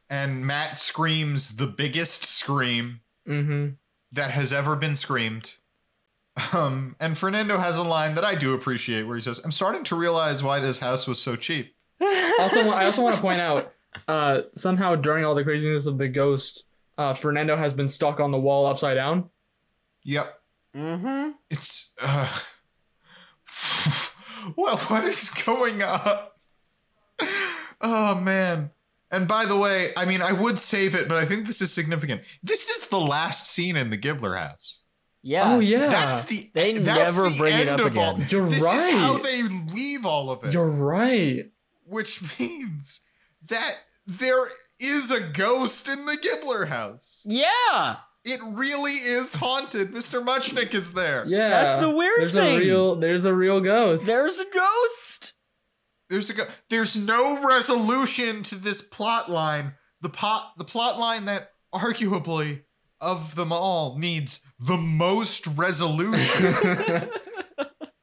And Matt screams the biggest scream that has ever been screamed. And Fernando has a line that I do appreciate where he says, I'm starting to realize why this house was so cheap. I also want to point out, somehow during all the craziness of the ghost, Fernando has been stuck on the wall upside down. Yep. It's, well, what is going on? Oh, man. And by the way, I mean, I would save it, but I think this is significant. This is the last scene in the Gibbler house. Yeah. Oh, yeah. They never bring it up again. This is how they leave all of it. You're right. Which means that there is a ghost in the Gibbler house. Yeah. It really is haunted. Mr. Muchnick is there. Yeah. That's the weird thing. There's a real ghost. There's a ghost. There's no resolution to this plot line. The plot line that arguably of them all needs the most resolution.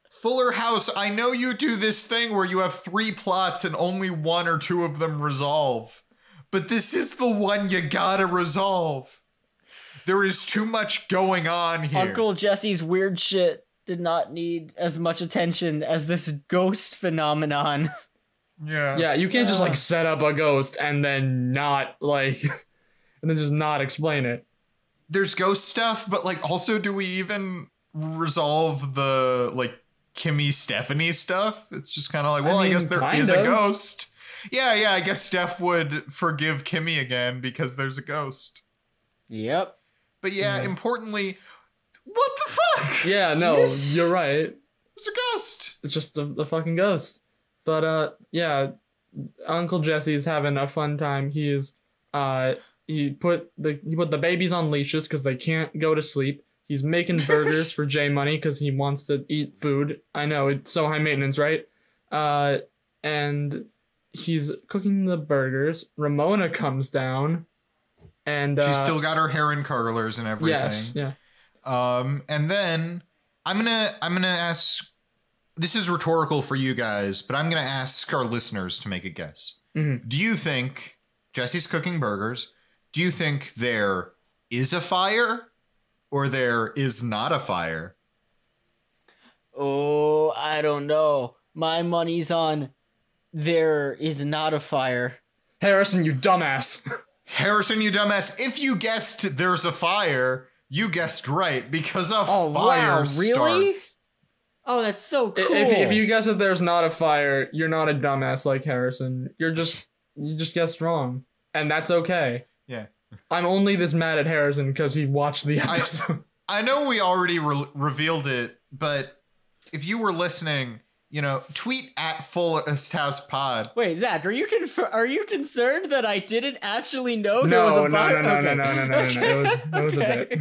Fuller House, I know you do this thing where you have 3 plots and only 1 or 2 of them resolve, but this is the one you gotta resolve. There is too much going on here. Uncle Jesse's weird shit did not need as much attention as this ghost phenomenon. Yeah. Yeah, you can't just like set up a ghost and then not like, and then just not explain it. There's ghost stuff, but like also do we even resolve the like Kimmy Stephanie stuff? It's just kind of like, well, I guess there is a ghost. Yeah, I guess Steph would forgive Kimmy again because there's a ghost. Yep. But yeah, importantly, what the fuck? Yeah, no, you're right. There's a ghost. It's just a fucking ghost. But yeah, Uncle Jesse's having a fun time. He put the babies on leashes because they can't go to sleep. He's making burgers for J Money because he wants to eat food. I know, it's so high maintenance, right? And he's cooking the burgers. Ramona comes down, and she's still got her hair in curlers and everything. Yes, yeah. And then I'm gonna ask. This is rhetorical for you guys, but I'm gonna ask our listeners to make a guess. Mm-hmm. Do you think Jesse's cooking burgers? Do you think there is a fire, or there is not a fire? Oh, I don't know. My money's on there is not a fire. Harrison, you dumbass. Harrison, you dumbass. If you guessed there's a fire, you guessed right because a fire wow, really? starts. Oh, that's so cool. If you guess that there's not a fire, you're not a dumbass like Harrison. You just guessed wrong, and that's okay. Yeah. I'm only this mad at Harrison because he watched the episode. I know we already revealed it, but if you were listening, tweet at Fullest House Pod. Wait, Zach, are you concerned that I didn't actually know there was a fire? No. It was a bit.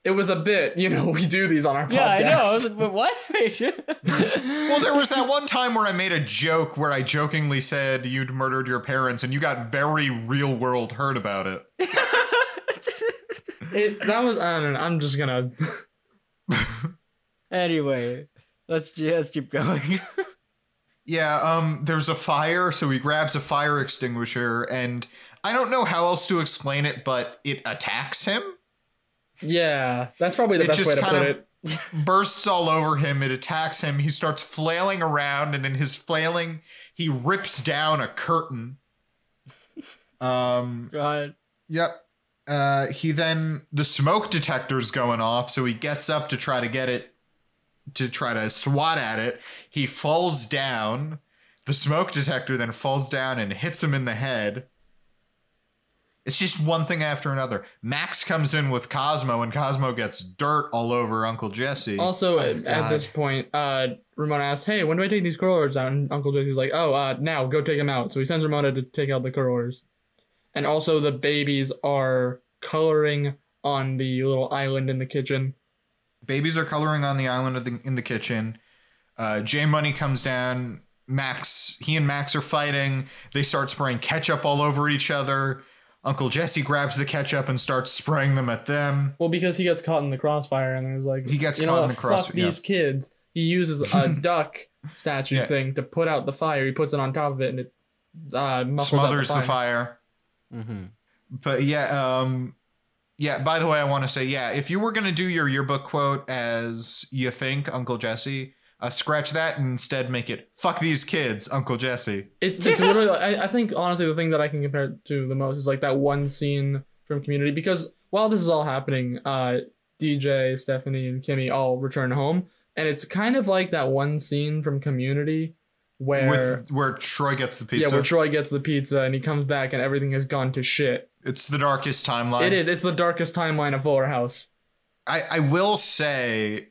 It was a bit. We do these on our podcast. Yeah, I know. I was like, but what? Well, there was that one time where I made a joke where I jokingly said you'd murdered your parents, and you got very real world hurt about it. That was. I don't know. I'm just gonna. Anyway, let's just keep going. Yeah, there's a fire, so he grabs a fire extinguisher, and I don't know how else to explain it, but it attacks him. Yeah, that's probably the best way to put it. Bursts all over him, it attacks him, he starts flailing around, and in his flailing, he rips down a curtain. God. Yep. The smoke detector's going off, so he gets up to try to get it, to try to swat at it. He falls down. The smoke detector then falls down and hits him in the head. It's just one thing after another. Max comes in with Cosmo, and Cosmo gets dirt all over Uncle Jesse. Also, at this point, Ramona asks, "Hey, when do I take these curlers out?" And Uncle Jesse's like, "Oh, now, go take them out." So he sends Ramona to take out the curlers. And also, the babies are coloring on the little island in the kitchen. Babies are coloring on the island in the kitchen. J Money comes down. He and Max are fighting. They start spraying ketchup all over each other. Uncle Jesse grabs the ketchup and starts spraying them at them. Well, because he gets caught in the crossfire, and there's like, he gets caught in the crossfire. Fuck these kids. He uses a duck statue thing to put out the fire. He puts it on top of it, and it smothers the fire. Mm-hmm. But by the way, I want to say, if you were going to do your yearbook quote as you think Uncle Jesse, scratch that and instead make it, fuck these kids, Uncle Jesse. It's literally, I think, honestly, the thing that I can compare it to the most is like that one scene from Community, because while this is all happening, DJ, Stephanie, and Kimmy all return home, and it's kind of like that one scene from Community where Troy gets the pizza. Yeah, where Troy gets the pizza and he comes back and everything has gone to shit. It's the darkest timeline. It is. It's the darkest timeline of Fuller House. I will say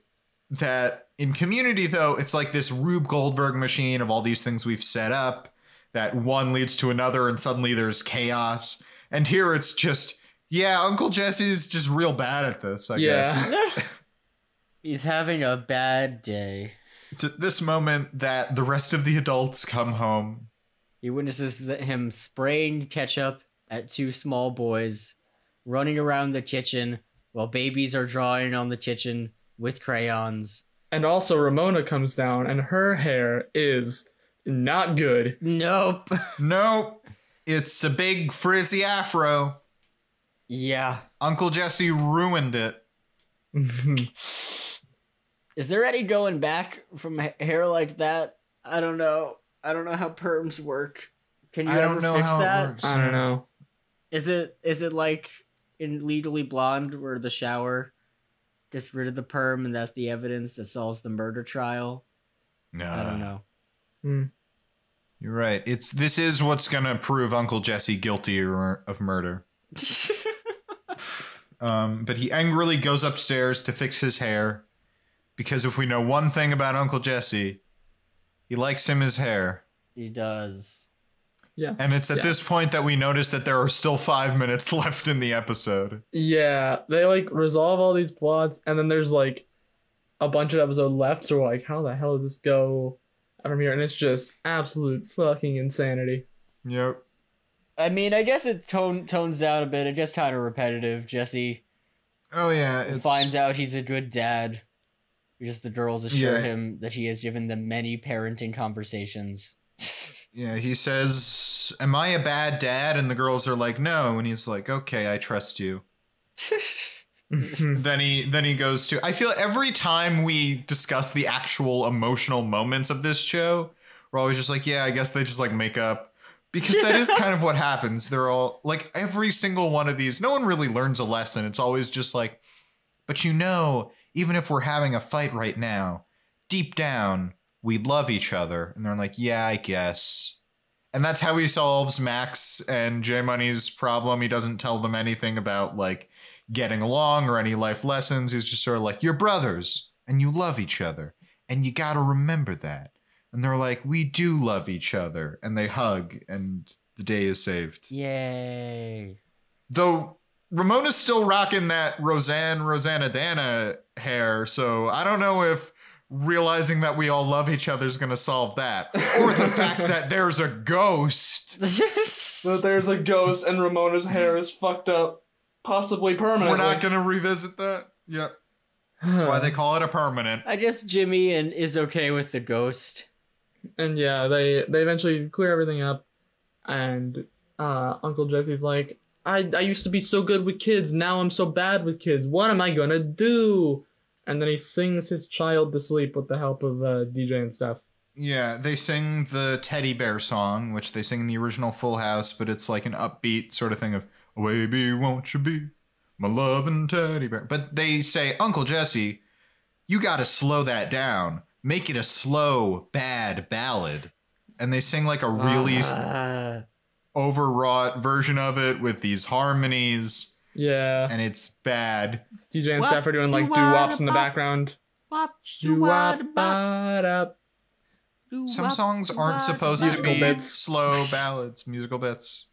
that in Community, though, it's like this Rube Goldberg machine of all these things we've set up that one leads to another and suddenly there's chaos. And here it's just, Uncle Jesse's just real bad at this, I guess. He's having a bad day. It's at this moment that the rest of the adults come home. He witnesses him spraying ketchup at two small boys, running around the kitchen while babies are drawing on the kitchen with crayons. And also Ramona comes down and her hair is not good. Nope. It's a big frizzy afro. Yeah. Uncle Jesse ruined it. Is there any going back from hair like that? I don't know. I don't know how perms work. Can you ever fix that? I don't know. Is it like in Legally Blonde where the shower gets rid of the perm and that's the evidence that solves the murder trial? No. I don't know. You're right. This is what's gonna prove Uncle Jesse guilty of murder. But he angrily goes upstairs to fix his hair, because if we know one thing about Uncle Jesse, he likes his hair. He does. Yes. And it's at this point that we notice that there are still 5 minutes left in the episode. Yeah, they like resolve all these plots, and then there's like a bunch of episodes left, so we're like, how the hell does this go from here? And it's just absolute fucking insanity. Yep. I mean, I guess it tones down a bit. It gets kind of repetitive. Jesse finds out he's a good dad because the girls assure him that he has given them many parenting conversations. Yeah, he says, "Am I a bad dad?" And the girls are like, "No." And he's like, "Okay, I trust you." Then he goes to, I feel every time we discuss the actual emotional moments of this show, we're always just like, yeah, I guess they just like make up. Because that is kind of what happens. They're all like, every single one of these, no one really learns a lesson. It's always just like, but you know, even if we're having a fight right now, deep down, we love each other. And they're like, yeah, I guess. And that's how he solves Max and J Money's problem. He doesn't tell them anything about like getting along or any life lessons. He's just sort of like, you're brothers and you love each other. And you got to remember that. And they're like, we do love each other. And they hug, and the day is saved. Yay. Though Ramona's still rocking that Rosanna Dana hair, so I don't know if realizing that we all love each other is going to solve that. Or the fact that there's a ghost. That there's a ghost and Ramona's hair is fucked up, possibly permanently. We're not going to revisit that? Yep. That's why they call it a permanent. I guess Jimmy is okay with the ghost. And yeah, they eventually clear everything up, and Uncle Jesse's like, I used to be so good with kids, now I'm so bad with kids, what am I gonna do? And then he sings his child to sleep with the help of DJ and stuff. Yeah, they sing the Teddy Bear song, which they sing in the original Full House, but it's like an upbeat sort of thing of, oh, baby, won't you be my loving teddy bear? But they say, Uncle Jesse, you gotta slow that down. Make it a slow, bad ballad. And they sing like a really overwrought version of it with these harmonies. Yeah. And it's bad. DJ and Steph are doing like doo-wops in the background. Some songs aren't supposed to be slow ballads, musical bits.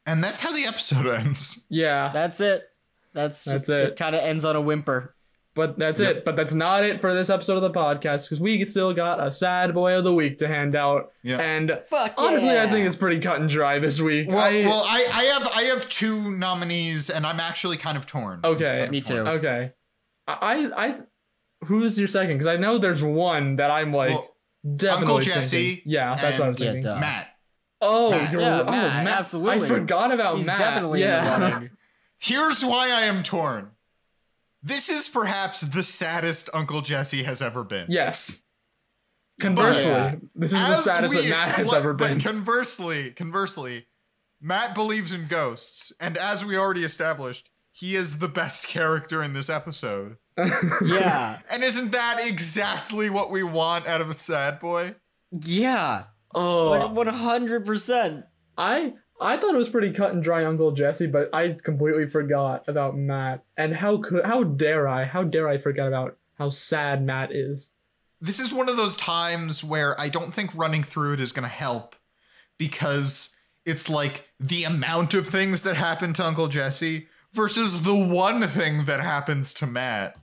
And that's how the episode ends. Yeah. That's it. That's it. It kind of ends on a whimper. But that's it. But that's not it for this episode of the podcast, because we still got a sad boy of the week to hand out. Yeah. And honestly, I think it's pretty cut and dry this week. I have 2 nominees, and I'm actually kind of torn. Okay. Me too. Okay. Who's your second? Because I know there's one that I'm like definitely Uncle Jesse. Thinking. Yeah, that's what I was thinking. Matt. Oh, Matt. Matt. Absolutely. I forgot about He's Matt. Definitely Here's why I am torn. This is perhaps the saddest Uncle Jesse has ever been. Yes. Conversely, this is the saddest that Matt has ever been. But conversely, Matt believes in ghosts, and as we already established, he is the best character in this episode. Yeah. And isn't that exactly what we want out of a sad boy? Yeah. Oh, 100%. I thought it was pretty cut and dry Uncle Jesse, but I completely forgot about Matt. And how dare I forget about how sad Matt is. This is one of those times where I don't think running through it is going to help, because it's like the amount of things that happen to Uncle Jesse versus the one thing that happens to Matt.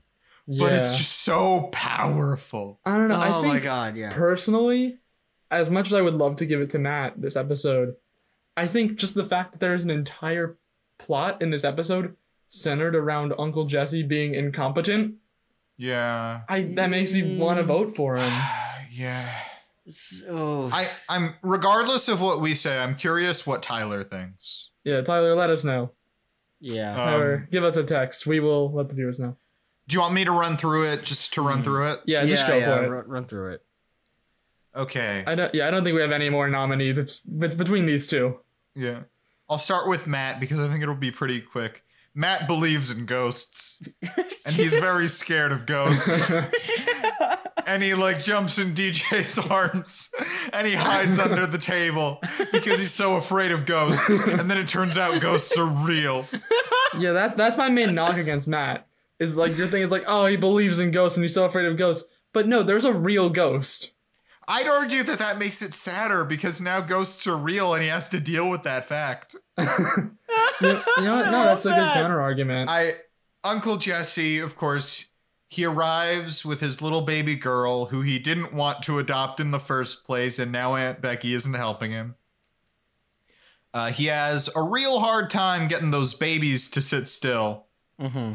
Yeah. But it's just so powerful. I don't know. I think my God, yeah. Personally, as much as I would love to give it to Matt this episode, I think just the fact that there's an entire plot in this episode centered around Uncle Jesse being incompetent. Yeah. That makes me want to vote for him. Yeah. So I'm regardless of what we say, I'm curious what Tyler thinks. Yeah, Tyler, let us know. Yeah. Tyler, give us a text. We will let the viewers know. Do you want me to run through it just to run through it? Yeah, just go for it. Run through it. Okay. I don't think we have any more nominees. It's between these 2. Yeah. I'll start with Matt because I think it'll be pretty quick. Matt believes in ghosts, and he's very scared of ghosts. And he like jumps in DJ's arms and he hides under the table because he's so afraid of ghosts. And then it turns out ghosts are real. Yeah, that's my main knock against Matt. Is like your thing is like, oh, he believes in ghosts and he's so afraid of ghosts. But no, there's a real ghost. I'd argue that makes it sadder because now ghosts are real and he has to deal with that fact. You know what? No, that's a good counter argument. Uncle Jesse, of course, he arrives with his little baby girl who he didn't want to adopt in the first place, and now Aunt Becky isn't helping him. He has a real hard time getting those babies to sit still. Mm-hmm.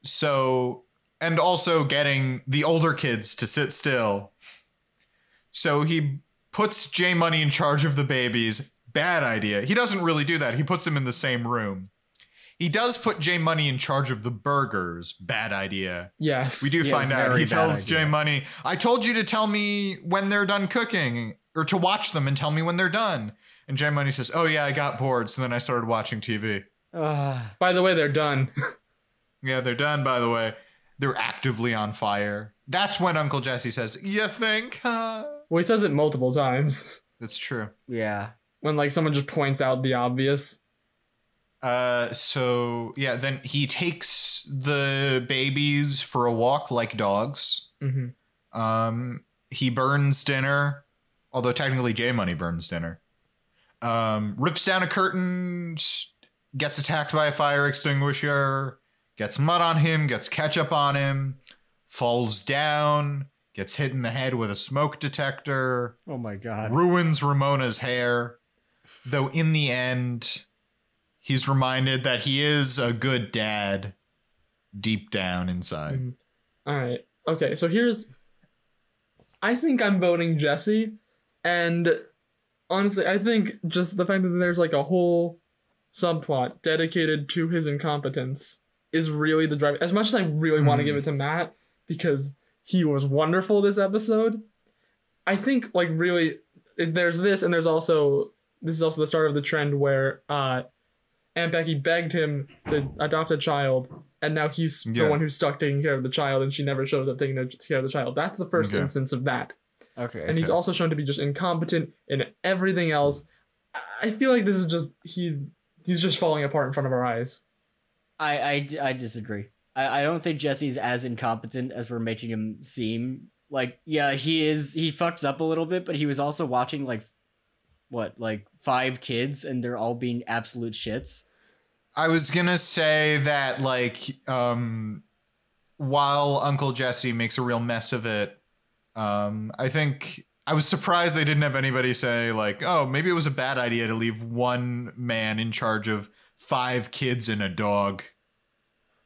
So, and also getting the older kids to sit still. So he puts J Money in charge of the babies. Bad idea. He doesn't really do that. He puts them in the same room. He does put J Money in charge of the burgers. Bad idea. Yes. We do find out. He tells idea. J Money, I told you to tell me when they're done cooking, or to watch them and tell me when they're done. And J Money says, oh yeah, I got bored, so then I started watching TV. By the way, they're done. Yeah, they're done, by the way. They're actively on fire. That's when Uncle Jesse says, you think? Well, he says it multiple times. That's true. Yeah. When like someone just points out the obvious. So yeah, then he takes the babies for a walk like dogs. Mm-hmm. He burns dinner, although technically J Money burns dinner. Rips down a curtain, gets attacked by a fire extinguisher, gets mud on him, gets ketchup on him, falls down, gets hit in the head with a smoke detector. Oh my God. Ruins Ramona's hair. Though in the end, he's reminded that he is a good dad deep down inside. All right. Okay, so I think I'm voting Jesse. And honestly, I think just the fact that there's like a whole subplot dedicated to his incompetence is really the drive. As much as I really want to give it to Matt, because he was wonderful this episode, I think like really there's this, and this is also the start of the trend where Aunt Becky begged him to adopt a child, and now he's the one who's stuck taking care of the child, and she never shows up taking care of the child. That's the first instance of that. Okay. And he's also shown to be just incompetent in everything else. I feel like this is just he's just falling apart in front of our eyes. I disagree. I don't think Jesse's as incompetent as we're making him seem. Like, yeah, he is. He fucks up a little bit, but he was also watching like 5 kids, and they're all being absolute shits. I was gonna say that, like, while Uncle Jesse makes a real mess of it, I think I was surprised they didn't have anybody say, like, oh, maybe it was a bad idea to leave one man in charge of 5 kids and a dog.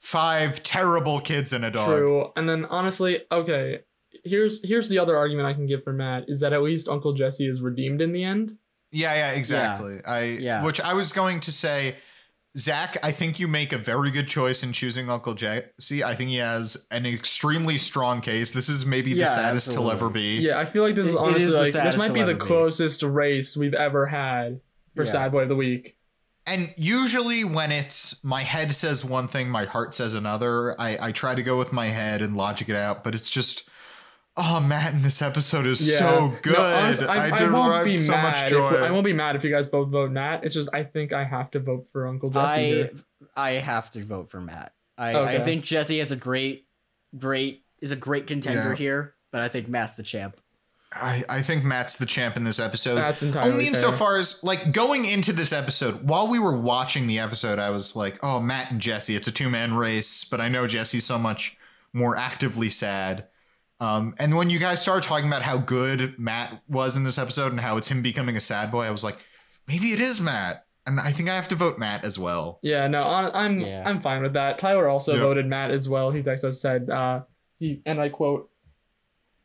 5 terrible kids and a dog. True. And then honestly, okay, here's the other argument I can give for Matt, is that at least Uncle Jesse is redeemed in the end. Yeah, exactly. Which I was going to say, Zach, I think you make a very good choice in choosing Uncle Jesse. I think he has an extremely strong case. This is maybe the saddest he'll ever be. Yeah, I feel like this is honestly like this might be the closest race we've ever had for Sad Boy of the Week. And usually when it's my head says one thing, my heart says another, I try to go with my head and logic it out, but it's just, oh, Matt in this episode is so good. No, honestly, I derive so much joy. I won't be mad if you guys both vote Matt. It's just I think I have to vote for Uncle Jesse here. I have to vote for Matt. I think Jesse has a great contender here, but I think Matt's the champ. I think Matt's the champ in this episode. That's entirely only fair. insofar as, like, going into this episode, while we were watching the episode, I was like, oh, Matt and Jesse, it's a 2-man race, but I know Jesse's so much more actively sad. And when you guys started talking about how good Matt was in this episode and how it's him becoming a sad boy, I was like, maybe it is Matt. And I think I have to vote Matt as well. Yeah, no, I'm fine with that. Tyler also voted Matt as well. He actually said, and I quote,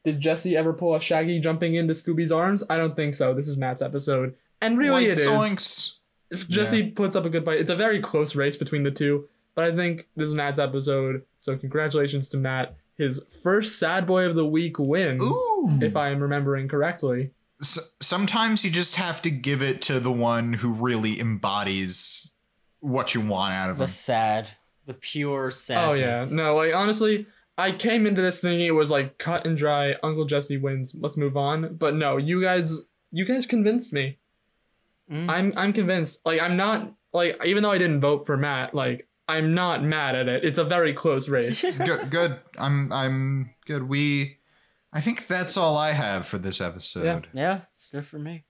did Jesse ever pull a Shaggy jumping into Scooby's arms? I don't think so. This is Matt's episode. And really it is. If Jesse puts up a good fight, it's a very close race between the two. But I think this is Matt's episode. So congratulations to Matt. His first Sad Boy of the Week win, if I am remembering correctly. Sometimes you just have to give it to the one who really embodies what you want out of him. The pure sadness. Oh, yeah. No, like, honestly, I came into this thinking it was like cut and dry. Uncle Jesse wins. Let's move on. But no, you guys convinced me. I'm convinced. Like, I'm not, like, even though I didn't vote for Matt, like, I'm not mad at it. It's a very close race. Good. I'm good. I think that's all I have for this episode. Yeah, it's good for me.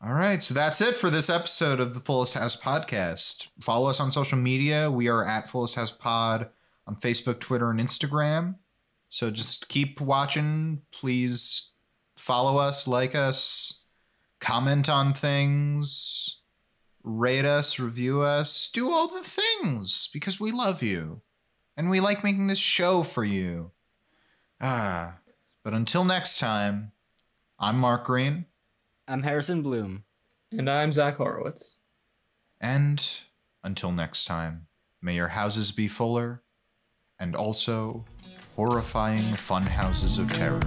All right, so that's it for this episode of the Fullest House podcast. Follow us on social media. We are at Fullest House Pod on Facebook, Twitter, and Instagram. So just keep watching. Please follow us, like us, comment on things, rate us, review us, do all the things because we love you and we like making this show for you. But until next time, I'm Mark Greene. I'm Harrison Bloom. And I'm Zach Horowitz. And until next time, may your houses be fuller and also horrifying fun houses of terror.